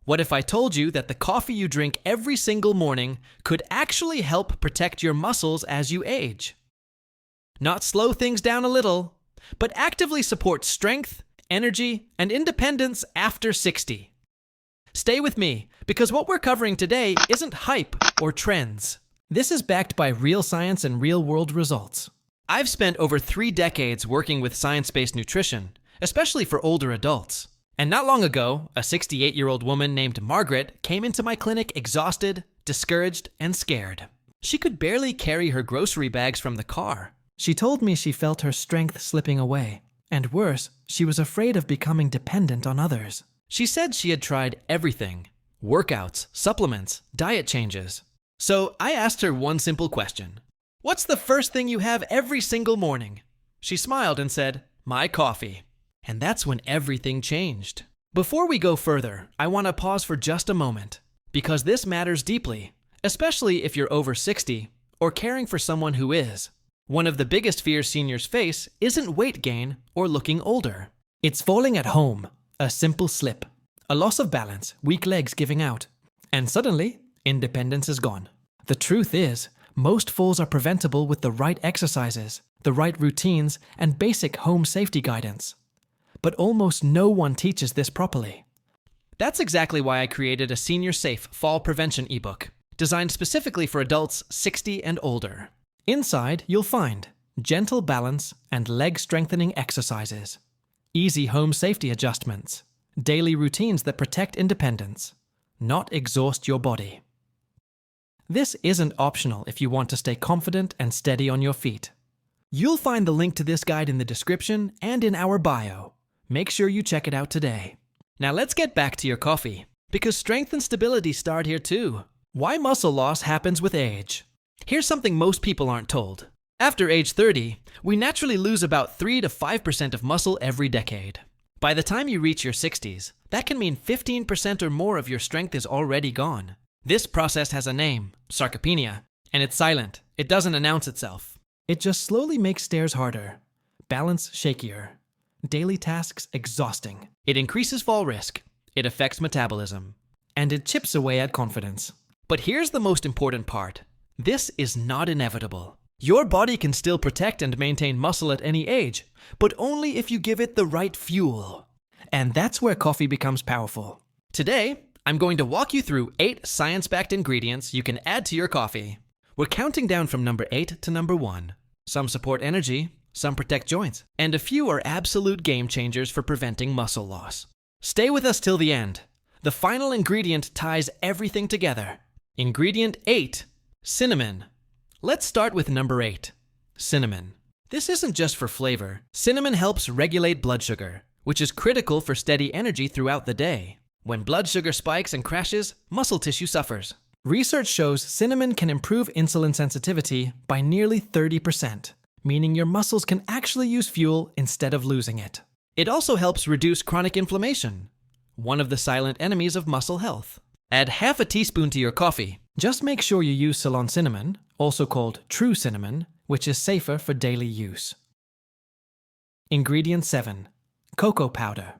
What if I told you that the coffee you drink every single morning could actually help protect your muscles as you age? Not slow things down a little, but actively support strength, energy, and independence after 60. Stay with me, because what we're covering today isn't hype or trends. This is backed by real science and real-world results. I've spent over 3 decades working with science-based nutrition, especially for older adults. And not long ago, a 68-year-old woman named Margaret came into my clinic exhausted, discouraged, and scared. She could barely carry her grocery bags from the car. She told me she felt her strength slipping away. And worse, she was afraid of becoming dependent on others. She said she had tried everything: workouts, supplements, diet changes. So I asked her one simple question. What's the first thing you have every single morning? She smiled and said, my coffee. And that's when everything changed. Before we go further, I want to pause for just a moment, because this matters deeply, especially if you're over 60 or caring for someone who is. One of the biggest fears seniors face isn't weight gain or looking older. It's falling at home, a simple slip, a loss of balance, weak legs giving out, and suddenly, independence is gone. The truth is, most falls are preventable with the right exercises, the right routines, and basic home safety guidance. But almost no one teaches this properly. That's exactly why I created a senior-safe fall prevention ebook, designed specifically for adults 60 and older. Inside, you'll find gentle balance and leg-strengthening exercises, easy home safety adjustments, daily routines that protect independence, not exhaust your body. This isn't optional if you want to stay confident and steady on your feet. You'll find the link to this guide in the description and in our bio. Make sure you check it out today. Now let's get back to your coffee, because strength and stability start here too. Why muscle loss happens with age. Here's something most people aren't told. After age 30, we naturally lose about 3 to 5% of muscle every decade. By the time you reach your 60s, that can mean 15% or more of your strength is already gone. This process has a name, sarcopenia, and it's silent. It doesn't announce itself. It just slowly makes stairs harder, balance shakier, daily tasks exhausting. It increases fall risk, it affects metabolism, and it chips away at confidence. But here's the most important part. This is not inevitable. Your body can still protect and maintain muscle at any age, but only if you give it the right fuel. And that's where coffee becomes powerful. Today, I'm going to walk you through 8 science-backed ingredients you can add to your coffee. We're counting down from number 8 to number 1. Some support energy, some protect joints, and a few are absolute game changers for preventing muscle loss. Stay with us till the end. The final ingredient ties everything together. Ingredient 8, cinnamon. Let's start with number 8, cinnamon. This isn't just for flavor. Cinnamon helps regulate blood sugar, which is critical for steady energy throughout the day. When blood sugar spikes and crashes, muscle tissue suffers. Research shows cinnamon can improve insulin sensitivity by nearly 30%, meaning your muscles can actually use fuel instead of losing it. It also helps reduce chronic inflammation, one of the silent enemies of muscle health. Add half a teaspoon to your coffee. Just make sure you use Ceylon cinnamon, also called true cinnamon, which is safer for daily use. Ingredient 7, cocoa powder.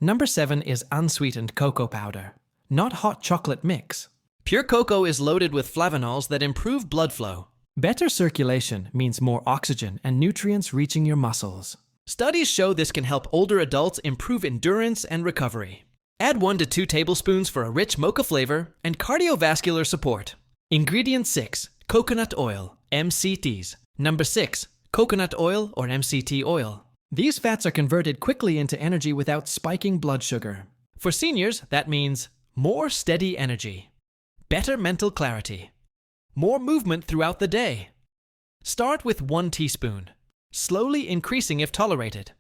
Number 7 is unsweetened cocoa powder, not hot chocolate mix. Pure cocoa is loaded with flavonols that improve blood flow. Better circulation means more oxygen and nutrients reaching your muscles. Studies show this can help older adults improve endurance and recovery. Add 1 to 2 tablespoons for a rich mocha flavor and cardiovascular support. Ingredient 6, coconut oil, MCTs. Number 6, coconut oil or MCT oil. These fats are converted quickly into energy without spiking blood sugar. For seniors, that means more steady energy, better mental clarity, more movement throughout the day. Start with 1 teaspoon, slowly increasing if tolerated.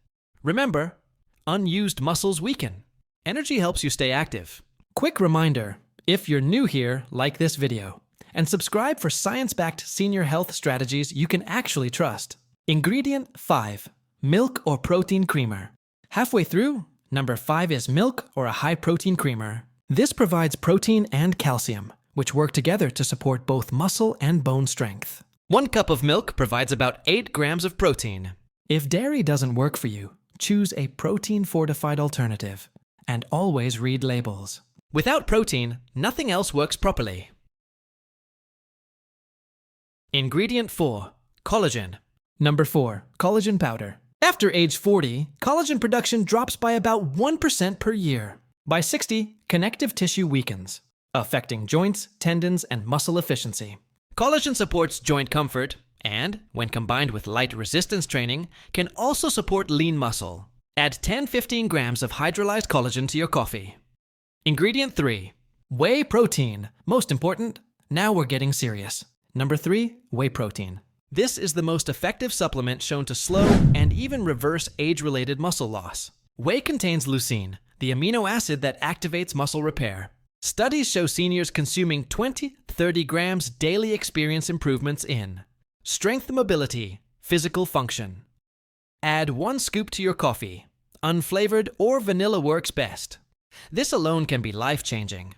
Remember, unused muscles weaken. Energy helps you stay active. Quick reminder, if you're new here, like this video, and subscribe for science-backed senior health strategies you can actually trust. Ingredient 5, milk or protein creamer. Halfway through, number 5 is milk or a high-protein creamer. This provides protein and calcium, which work together to support both muscle and bone strength. 1 cup of milk provides about 8 grams of protein. If dairy doesn't work for you, choose a protein-fortified alternative. And always read labels. Without protein, nothing else works properly. Ingredient 4. Collagen. Number 4. Collagen powder. After age 40, collagen production drops by about 1% per year. By 60, connective tissue weakens, affecting joints, tendons, and muscle efficiency. Collagen supports joint comfort and, when combined with light resistance training, can also support lean muscle. Add 10-15 grams of hydrolyzed collagen to your coffee. Ingredient 3. Whey protein. Most important, now we're getting serious. Number 3. Whey protein. This is the most effective supplement shown to slow and even reverse age-related muscle loss. Whey contains leucine, the amino acid that activates muscle repair. Studies show seniors consuming 20-30 grams daily experience improvements in strength and mobility, physical function. Add 1 scoop to your coffee. Unflavored or vanilla works best. This alone can be life-changing.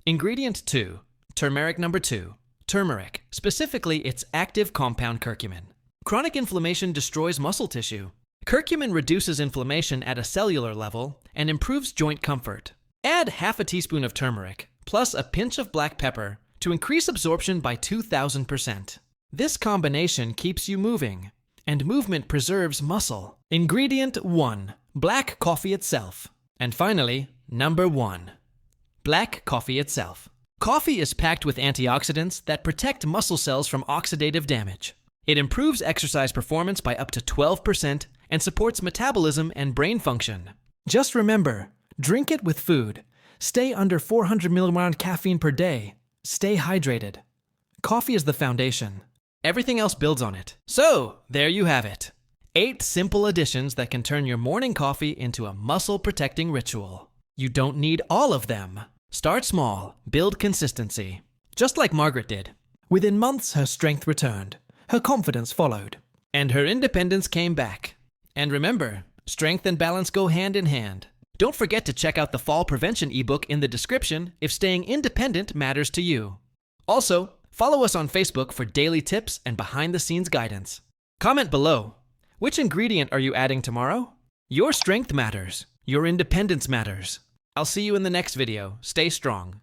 Ingredient 2. Turmeric number 2. Turmeric, specifically its active compound curcumin. Chronic inflammation destroys muscle tissue. Curcumin reduces inflammation at a cellular level and improves joint comfort. Add half a teaspoon of turmeric, plus a pinch of black pepper, to increase absorption by 2,000%. This combination keeps you moving, and movement preserves muscle. Ingredient 1. Black coffee itself. And finally, number 1. Black coffee itself. Coffee is packed with antioxidants that protect muscle cells from oxidative damage. It improves exercise performance by up to 12% and supports metabolism and brain function. Just remember, drink it with food. Stay under 400 milligrams caffeine per day. Stay hydrated. Coffee is the foundation. Everything else builds on it. So, there you have it. 8 simple additions that can turn your morning coffee into a muscle-protecting ritual. You don't need all of them. Start small, build consistency. Just like Margaret did. Within months, her strength returned. Her confidence followed. And her independence came back. And remember, strength and balance go hand in hand. Don't forget to check out the fall prevention ebook in the description if staying independent matters to you. Also, follow us on Facebook for daily tips and behind-the-scenes guidance. Comment below. Which ingredient are you adding tomorrow? Your strength matters. Your independence matters. I'll see you in the next video. Stay strong.